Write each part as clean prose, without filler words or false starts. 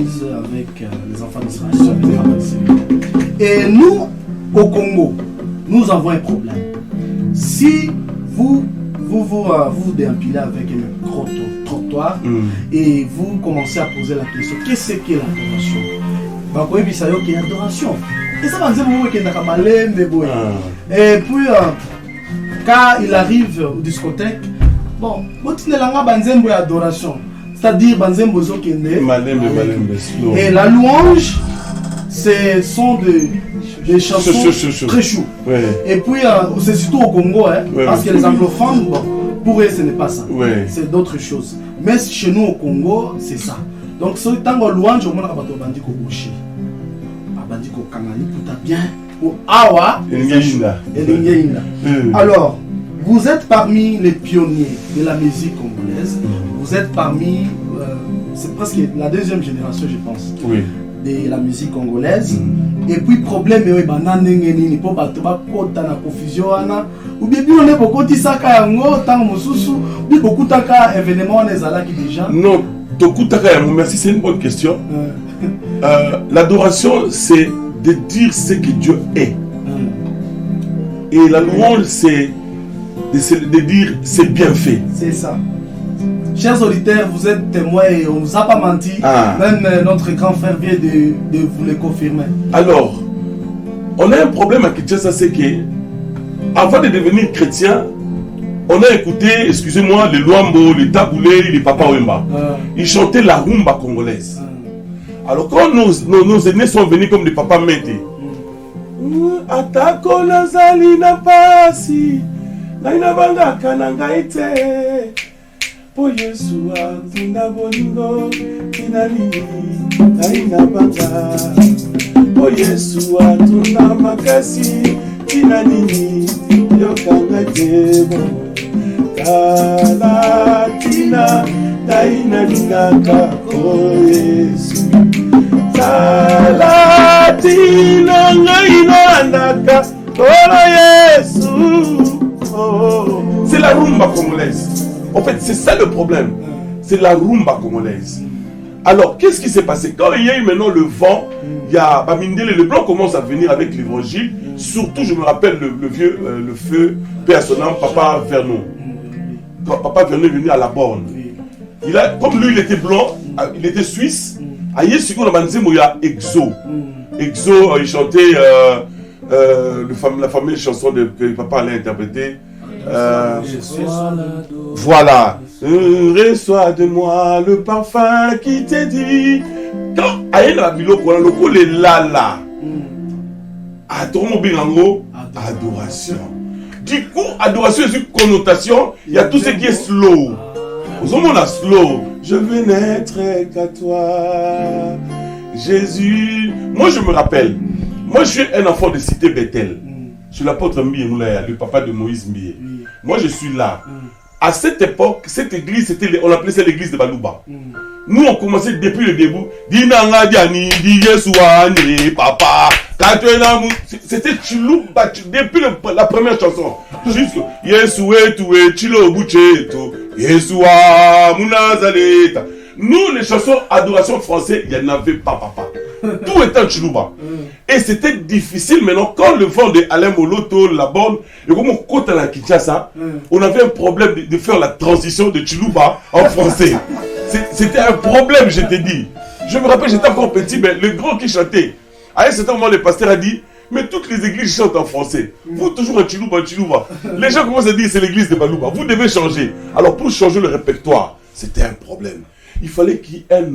avec les enfants d'Israël. Et nous, au Congo, nous avons un problème. Si vous déempilez avec un trottoir et vous commencez à poser la question, qu'est-ce qu'est l'adoration? Il y a l'adoration. Et ça va dire et puis, quand il arrive aux discothèques, bon, adoration. C'est-à-dire, et la louange, ce sont des chansons très chaudes. Ouais. Et puis, c'est surtout au Congo, hein, parce que les anglophones, bon, pour eux, ce n'est pas ça. Ouais. C'est d'autres choses. Mais chez nous, au Congo, c'est ça. Donc, ce temps de louange, on a bandi ko boucher. Bandi ko kangali, tout bien. Ou awa, alors, vous êtes parmi les pionniers de la musique congolaise. Vous êtes parmi, c'est presque la deuxième génération, je pense, de la musique congolaise. Et puis, problème, il y a confusion. Ou bien, on est beaucoup de saka, ou beaucoup de événements déjà. Non, merci, c'est une bonne question. L'adoration, c'est de dire ce que Dieu est. Et la louange, c'est de dire c'est bien fait. C'est ça. Chers auditeurs, vous êtes témoins et on ne vous a pas menti. Même notre grand frère vient de vous le confirmer. Alors, on a un problème à Kinshasa, c'est que avant de devenir chrétien, on a écouté, excusez-moi, les Luambo, les Taboulé, les Papa Wemba. Ils chantaient la rumba congolaise. Alors quand nos aînés sont venus comme des Papa Mété, Atako Nazali na pasi, Naina Banga Kanangaite, Po Yesu Atunda Bolingo, Kinanini, Naina Banga, Po Yesu Atunda Makasi, Kinanini, Yokangate, Kalatina, Taina Ninaka, O Yesu. C'est la rumba congolaise. En fait, c'est ça le problème. C'est la rumba congolaise. Alors, qu'est-ce qui s'est passé? Quand il y a eu maintenant le vent, il y a Bamindele, le blanc commence à venir avec l'évangile. Surtout, je me rappelle le feu, paix à son âme, Papa Vernon. Papa Vernon est venu à la borne. Comme lui, il était blanc, il était suisse. Aïe, ce qu'on a dit, il y a Exo. Exo, il chantait la fameuse chanson que papa allait interpréter. Voilà. Reçois de moi le parfum qui t'est dit. Quand Aïe, la biloko, le lala. Adoration. Du coup, adoration est une connotation. Il y a tout ce qui est slow. Aux hommes, on a slow. Je veux n'être qu'à toi, Jésus. Moi, je me rappelle. Moi, je suis un enfant de cité Bethel. Je suis l'apôtre Mbié Moulaya, le papa de Moïse Mbié. Moi, je suis là. À cette époque, cette église, on appelait ça l'église de Balouba. Nous, on commençait depuis le début. Dinanga Diani, Di Yesuani, papa. C'était Chilouba depuis la première chanson. Jusque Yesoué, Toué, Chilo Boucheto, Yesoua, Mounazaleta. Nous, les chansons adoration français, il n'y en avait pas, papa. Tout était en Chilouba. Et c'était difficile maintenant, quand le vent de Alain Moloto, la borne, et comme on compte à la Kinshasa, on avait un problème de faire la transition de Chilouba en français. C'était un problème, je t'ai dit. Je me rappelle, j'étais encore petit, mais le grand qui chantait. À un certain moment, le pasteur a dit, mais toutes les églises chantent en français. Vous, toujours en Chilouba, en Chilouba. Les gens commencent à dire, c'est l'église de Balouba. Vous devez changer. Alors, pour changer le répertoire, c'était un problème. Il fallait qu'il y ait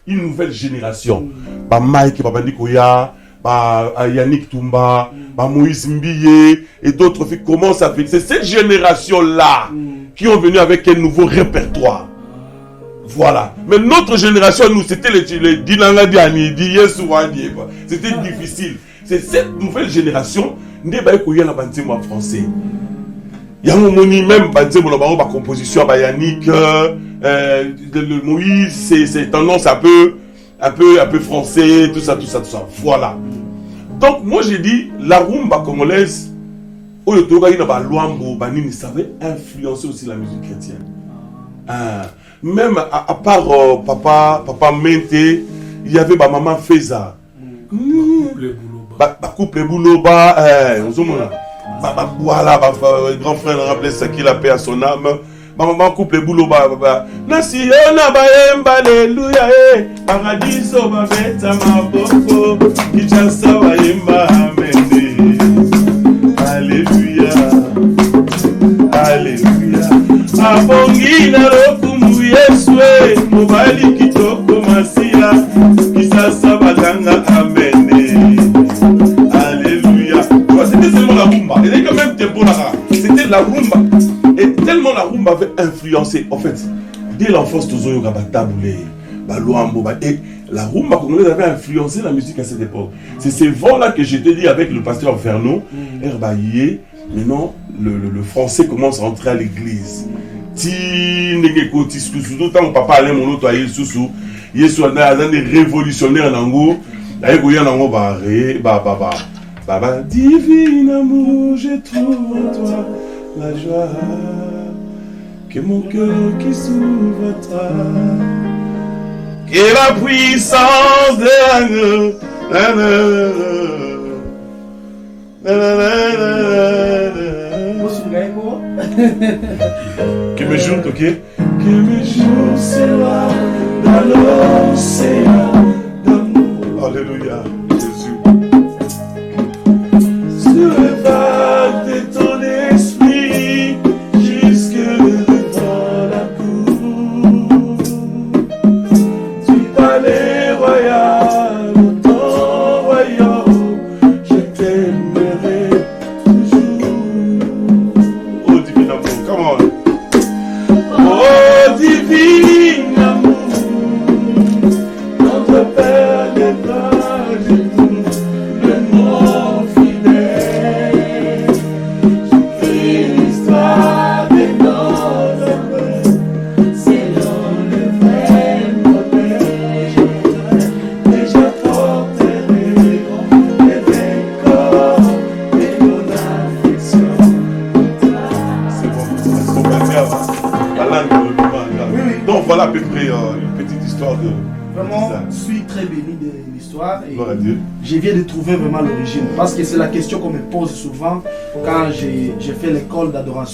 une nouvelle génération. Bah Mike, Babandi Koya, bah Yannick Toumba, bah Moïse Mbiye, et d'autres filles commencent à venir. C'est cette génération-là qui ont venu avec un nouveau répertoire. Voilà. Mais notre génération, nous, c'était les Dinanga Diani, Yesouani. C'était difficile. C'est cette nouvelle génération, n'est pas qu'il y a en français. Il y a un moment même, la composition à Yannick, le Moïse, c'est tendance un peu français, tout ça. Voilà. Donc, moi, j'ai dit, la rumba congolaise, ça avait influencer aussi la musique chrétienne. Même à part Papa Mente, il y avait ma maman Feza. Couple Bouloba, voilà, grand frère rappelait ça qu'il a paix à son âme. Ma maman couple Bouloba, Nasiona Baemba, Alléluia, Paradiso Babeta Maboko, Kichasa Baemba, Amen. Alléluia, Alléluia. Abongi na lokumu Yeswe, Mobali Kitoko Masia, Kisasa Batanga, Amen. Alléluia. C'était seulement la rumba. Il y avait quand même tempo là. C'était la rumba. Et tellement la rumba avait influencé. En fait, dès l'enfance, tous les Gabataboulé, Balouambo, et la rumba congolaise avait influencé la musique à cette époque. C'est ces vents-là que je te dis avec le pasteur Ferno, Herbaillé. Maintenant, le français commence à rentrer à l'église. Ti negeko ti susu tant papa allait mon autre aïe susu yesu a des révolutionnaires nango aïe ko yana ngo baba divine amour je trouve en toi la joie que mon cœur qui s'ouvre à toi que la puissance de que mes jours, ok? Que mes jours sera dans l'océan d'amour. Alléluia, Jésus. Sur les vagues de ton esprit, jusque devant la cour. Tu palais royal, ton royaume, je t'aimerai toujours. Oh, divin amour, come on. Oh, divin amour, notre Père des âges et tout, le nom fidèle. J'écris l'histoire des notre Père, selon le vrai modèle. Et j'apporterai les décors et mon affection. C'est bon, la langue de oui. Donc voilà à peu près une petite histoire de... Vraiment, je suis très béni de l'histoire et Gloire à Dieu. je viens de trouver vraiment l'origine. Parce que c'est la question qu'on me pose souvent quand j'ai fait l'école d'adoration.